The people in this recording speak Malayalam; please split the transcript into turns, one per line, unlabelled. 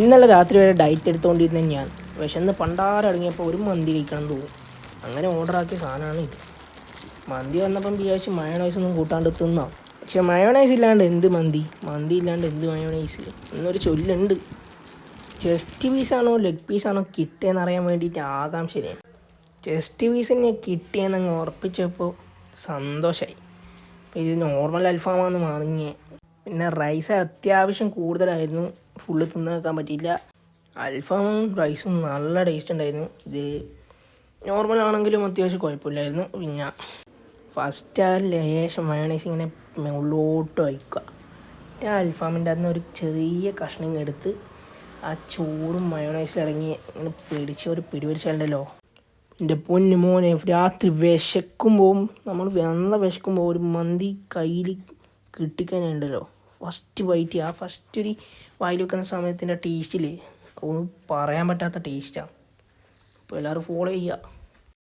ഇന്നലെ രാത്രി വരെ ഡയറ്റ് എടുത്തുകൊണ്ടിരുന്ന ഞാൻ വിശന്ന് പണ്ടാരടങ്ങിയപ്പോൾ ഒരു മന്തി കഴിക്കണം തോന്നി. അങ്ങനെ ഓർഡറാക്കിയ സാധനമാണ് ഇത്. മന്തി വന്നപ്പം വിചാരിച്ച് മയോണൈസൊന്നും കൂട്ടാണ്ട് തിന്നാം. പക്ഷെ മയോണൈസ് ഇല്ലാണ്ട് എന്ത് മന്തി, മന്തി ഇല്ലാണ്ട് എന്ത് മയോണൈസ് എന്നൊരു ചൊല്ലുണ്ട്. ചെസ്റ്റ് പീസാണോ ലെഗ് പീസാണോ കിട്ടിയെന്നറിയാൻ വേണ്ടിയിട്ട് ആകാംക്ഷയാണ്. ചെസ്റ്റ് പീസ് തന്നെ കിട്ടിയെന്നങ്ങ് ഉറപ്പിച്ചപ്പോൾ സന്തോഷമായി. അപ്പോൾ ഇത് നോർമൽ അൽഫാമാണ് വാങ്ങിയത്. പിന്നെ റൈസ് അത്യാവശ്യം കൂടുതലായിരുന്നു, ഫുള്ള് തിന്ന് വെക്കാൻ പറ്റിയില്ല. അൽഫാമും റൈസും നല്ല ടേസ്റ്റ് ഉണ്ടായിരുന്നു. ഇത് നോർമലാണെങ്കിലും അത്യാവശ്യം കുഴപ്പമില്ലായിരുന്നു. പിന്നെ ഫസ്റ്റ് ആ ലേശം മയോണൈസ് ഇങ്ങനെ ഉള്ളോട്ട് വയ്ക്കുക. ആ അൽഫാമിൻ്റെ അന്ന് ഒരു ചെറിയ കഷ്ണം എടുത്ത് ആ ചോറും മയോണൈസിലിറങ്ങി ഇങ്ങനെ പിടിച്ച് ഒരു പിടിപിടിച്ചുണ്ടല്ലോ. എൻ്റെ പൊന്നു മോനെ, രാത്രി വിശക്കുമ്പോൾ നമ്മൾ വിശക്കുമ്പോൾ ഒരു മന്തി കയ്യിൽ കിട്ടിക്കഴിഞ്ഞുണ്ടല്ലോ, ഫസ്റ്റ് ബൈറ്റ്, ആ ഫസ്റ്റ് ഒരു വായിൽ വെക്കുന്ന സമയത്തിൻ്റെ ടേസ്റ്റിൽ ഒന്നും പറയാൻ പറ്റാത്ത ടേസ്റ്റാണ്. അപ്പോൾ എല്ലാവരും ഫോളോ ചെയ്യുക.